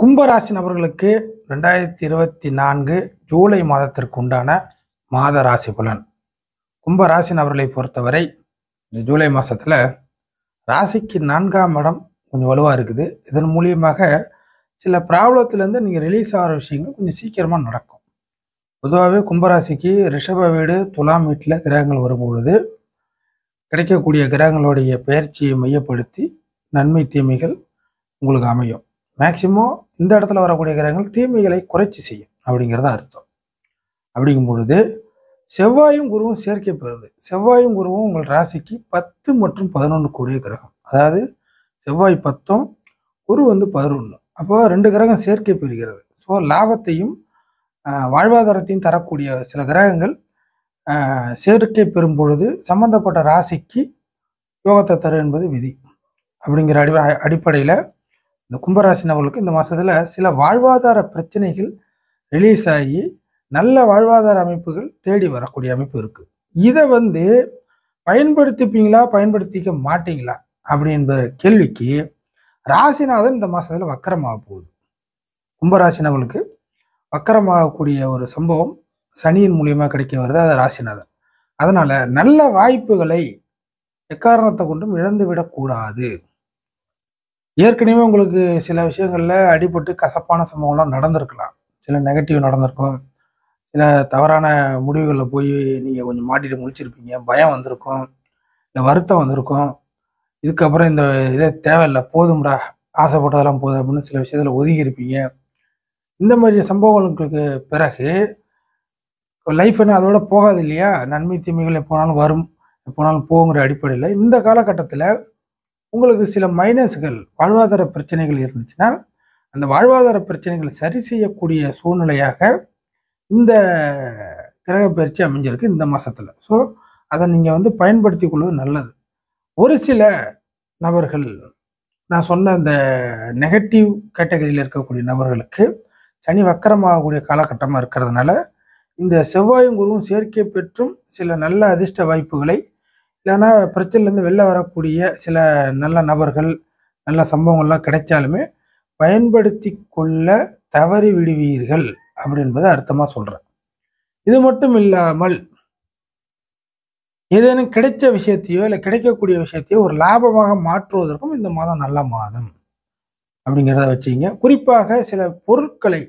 கும்பராசி நபர்களுக்கு 2024 ஜூலை மாதத்திற்கு உண்டான மாத ராசி பலன். கும்பராசி நபர்களை பொறுத்தவரை இந்த ஜூலை மாதத்தில் ராசிக்கு 4ஆம் இடம் கொஞ்சம் வலுவாக இருக்குது. இதன் மூலியமாக சில ப்ராப்ளத்திலேருந்து நீங்கள் ரிலீஸ் ஆகிற விஷயங்கள் கொஞ்சம் சீக்கிரமாக நடக்கும். பொதுவாகவே கும்பராசிக்கு ரிஷப வீடு துலாம் வீட்டில் கிரகங்கள் வரும்பொழுது கிடைக்கக்கூடிய கிரகங்களுடைய பெயர்ச்சியை மையப்படுத்தி நன்மை தீமைகள் உங்களுக்கு அமையும். மேக்சிமம் இந்த இடத்துல வரக்கூடிய கிரகங்கள் தீமைகளை குறைச்சி செய்யும் அப்படிங்கிறத அர்த்தம். அப்படிங்கும் பொழுது செவ்வாயும் குருவும் சேர்க்கை பெறுது. செவ்வாயும் குருவும் உங்கள் ராசிக்கு 10 மற்றும் 11 கூடிய கிரகம். அதாவது செவ்வாய் 10, குரு 11. அப்போ 2 கிரகம் சேர்க்கை பெறுகிறது. ஸோ லாபத்தையும் வாழ்வாதாரத்தையும் தரக்கூடிய சில கிரகங்கள் சேர்க்கை பெறும் பொழுது சம்பந்தப்பட்ட ராசிக்கு யோகத்தை தரும் என்பது விதி. அப்படிங்கிற அடிப்படையில் இந்த கும்பராசி நபர்களுக்கு இந்த மாதத்தில் சில வாழ்வாதார பிரச்சனைகள் ரிலீஸ் ஆகி நல்ல வாழ்வாதார அமைப்புகள் தேடி வரக்கூடிய அமைப்பு இருக்குது. இதை பயன்படுத்திப்பீங்களா பயன்படுத்திக்க மாட்டீங்களா அப்படின்ற கேள்விக்கு ராசிநாதன் இந்த மாதத்தில் வக்கரமாக போகுது. கும்பராசி நபர்களுக்கு வக்கரமாகக்கூடிய ஒரு சம்பவம் சனியின் மூலியமாக கிடைக்க வருது, அது ராசிநாதன். அதனால் நல்ல வாய்ப்புகளை எக்காரணத்தை கொண்டும் இழந்து விடக்கூடாது. ஏற்கனவே உங்களுக்கு சில விஷயங்களில் அடிபட்டு கசப்பான சம்பவம்லாம் நடந்திருக்கலாம். சில நெகட்டிவ் நடந்திருக்கும். சில தவறான முடிவுகளில் போய் நீங்கள் கொஞ்சம் மாட்டிட்டு முழிச்சிருப்பீங்க. பயம் வந்திருக்கும், இல்லை வருத்தம் வந்திருக்கும். இதுக்கப்புறம் இந்த இதே தேவையில்லை, போதும்டா, ஆசைப்பட்டதெல்லாம் போதும் அப்படின்னு சில விஷயத்தில் ஒதுங்கி இருப்பீங்க. இந்த மாதிரி சம்பவங்களுக்கு பிறகு லைஃப் என்ன அதோட போகாது இல்லையா? நன்மை தீமைகள் எப்போனாலும் வரும், எப்போனாலும் போங்கிற அடிப்படையில் இந்த காலகட்டத்தில் உங்களுக்கு சில மைனஸ்கள் வாழ்வாதார பிரச்சனைகள் இருந்துச்சுன்னா அந்த வாழ்வாதார பிரச்சனைகளை சரி செய்யக்கூடிய சூழ்நிலையாக இந்த கிரக பயிற்சி அமைஞ்சிருக்கு இந்த மாதத்தில். ஸோ அதை நீங்கள் பயன்படுத்தி கொள்வது நல்லது. ஒரு சில நபர்கள், நான் சொன்ன இந்த நெகட்டிவ் கேட்டகரியில் இருக்கக்கூடிய நபர்களுக்கு சனி வக்கரமாகக்கூடிய காலகட்டமாக இருக்கிறதுனால இந்த செவ்வாயும் குருவும் சேர்க்கை பெற்றும் சில நல்ல அதிர்ஷ்ட வாய்ப்புகளை, இல்லைன்னா பிரச்சனைலேருந்து வெளில வரக்கூடிய சில நல்ல நபர்கள் நல்ல சம்பவங்கள்லாம் கிடைச்சாலுமே பயன்படுத்தி கொள்ள தவறி விடுவீர்கள் அப்படின்றத அர்த்தமாக சொல்கிறேன். இது மட்டும் இல்லாமல் ஏதேனும் கிடைச்ச விஷயத்தையோ இல்லை கிடைக்கக்கூடிய விஷயத்தையோ ஒரு லாபமாக மாற்றுவதற்கும் இந்த மாதம் நல்ல மாதம் அப்படிங்கிறத வச்சுங்க. குறிப்பாக சில பொருட்களை,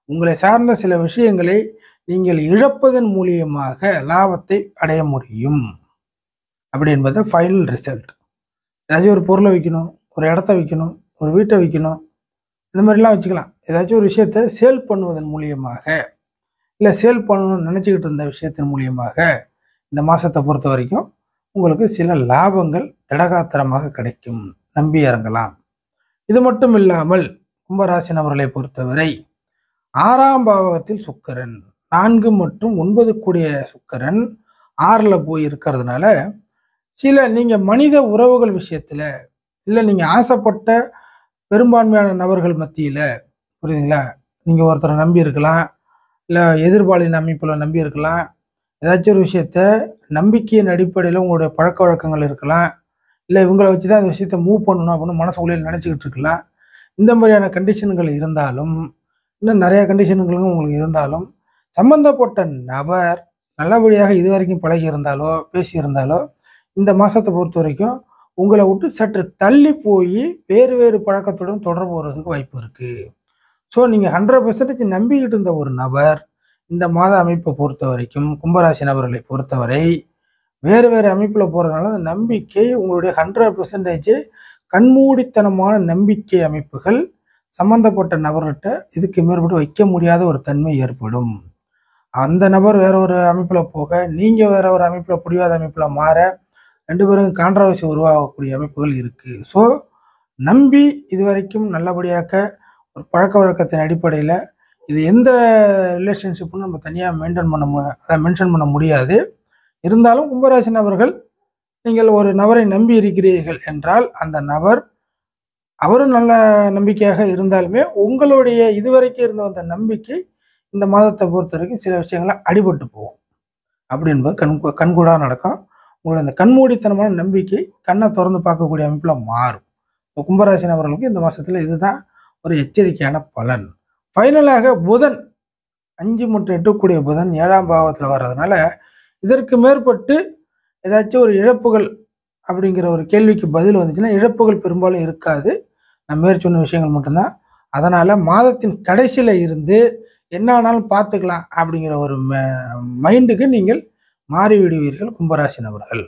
உங்களை சார்ந்த சில விஷயங்களை நீங்கள் இழப்பதன் மூலியமாக லாபத்தை அடைய முடியும் அப்படி என்பது ஃபைனல் ரிசல்ட். ஏதாச்சும் ஒரு பொருளை விற்கணும், ஒரு இடத்த விற்கணும், ஒரு வீட்டை விற்கணும், இந்த மாதிரிலாம் வச்சுக்கலாம். ஏதாச்சும் ஒரு விஷயத்தை சேல் பண்ணுவதன் மூலியமாக, இல்லை சேல் பண்ணணும்னு நினச்சிக்கிட்டு இருந்த விஷயத்தின் மூலியமாக இந்த மாதத்தை பொறுத்த வரைக்கும் உங்களுக்கு சில லாபங்கள் திடகாத்திரமாக கிடைக்கும். நம்பி இறங்கலாம். இது மட்டும் இல்லாமல் கும்பராசி நபர்களை பொறுத்தவரை 6ஆம் பாவகத்தில் சுக்கிரன், 4 மற்றும் 9 கூடிய சுக்கிரன் 6ல் போய் இருக்கிறதுனால சில நீங்கள் மனித உறவுகள் விஷயத்தில், இல்லை நீங்கள் ஆசைப்பட்ட பெரும்பான்மையான நபர்கள் மத்தியில், புரியுதுங்களா, நீங்கள் ஒருத்தரை நம்பி இருக்கலாம், இல்லை எதிர்பாலின அமைப்பில் நம்பி இருக்கலாம். ஏதாச்சும் ஒரு விஷயத்த நம்பிக்கையின் அடிப்படையில் உங்களுடைய பழக்க வழக்கங்கள் இருக்கலாம், இல்லை இவங்களை வச்சு தான் அந்த விஷயத்த மூவ் பண்ணணும் அப்படின்னு மனசுக்குள்ளே நினச்சிக்கிட்டு இருக்கலாம். இந்த மாதிரியான கண்டிஷன்கள் இருந்தாலும், இன்னும் நிறைய கண்டிஷன்களும் உங்களுக்கு இருந்தாலும், சம்பந்தப்பட்ட நபர் நல்லபடியாக இது வரைக்கும் பழகி இருந்தாலோ பேசியிருந்தாலோ இந்த மாதத்தை பொறுத்த வரைக்கும் உங்களை விட்டு சற்று தள்ளி போய் வேறு வேறு பழக்கத்துடன் தொடர்பு வர்றதுக்கு வாய்ப்பு இருக்குது. ஸோ நீங்கள் 100% நம்பிக்கிட்டு இருந்த ஒரு நபர் இந்த மாத அமைப்பை பொறுத்த வரைக்கும், கும்பராசி நபர்களை பொறுத்தவரை வேறு வேறு அமைப்பில் போகிறதுனால அந்த நம்பிக்கை, உங்களுடைய 100% கண்மூடித்தனமான நம்பிக்கை அமைப்புகள் சம்பந்தப்பட்ட நபர்கிட்ட இதுக்கு மேற்பட்டு வைக்க முடியாத ஒரு தன்மை ஏற்படும். அந்த நபர் வேற ஒரு அமைப்பில் போக, நீங்கள் வேற ஒரு அமைப்பில், புரியாத அமைப்பில் மாற, 2 பேரும் கான்ட்ரவர்சி உருவாகக்கூடிய அமைப்புகள் இருக்குது. ஸோ நம்பி இது வரைக்கும் நல்லபடியாக ஒரு பழக்க வழக்கத்தின் அடிப்படையில் இது எந்த ரிலேஷன்ஷிப்புன்னு நம்ம தனியாக மென்ஷன் பண்ண முடியாது. இருந்தாலும் கும்பராசி நபர்கள், நீங்கள் ஒரு நபரை நம்பி இருக்கிறீர்கள் என்றால் அந்த நபர் அவரும் நல்ல நம்பிக்கையாக இருந்தாலுமே உங்களுடைய இதுவரைக்கும் இருந்த அந்த நம்பிக்கை இந்த மாதத்தை பொறுத்த வரைக்கும் சில விஷயங்கள அடிபட்டு போகும். அப்படி என்பது கண்கூடாக நடக்கும். உங்களோட அந்த கண்மூடித்தனமான நம்பிக்கை கண்ணை திறந்து பார்க்கக்கூடிய அமைப்பில் மாறும். இப்போ கும்பராசி நபர்களுக்கு இந்த மாதத்தில் இதுதான் ஒரு எச்சரிக்கையான பலன். ஃபைனலாக புதன் 5 மற்றும் 8 புதன் 7ஆம் பாவத்தில் வர்றதுனால இதற்கு மேற்பட்டு ஏதாச்சும் ஒரு இழப்புகள் அப்படிங்கிற ஒரு கேள்விக்கு பதில் வந்துச்சுன்னா, இழப்புகள் பெரும்பாலும் இருக்காது. நான் மேற்சொன்ன விஷயங்கள் மட்டும்தான். அதனால மாதத்தின் கடைசியில இருந்து என்ன ஆனாலும் பார்த்துக்கலாம் அப்படிங்கிற ஒரு மைண்டுக்கு நீங்கள் மாறிவிடுவீர்கள் கும்பராசி நபர்கள்.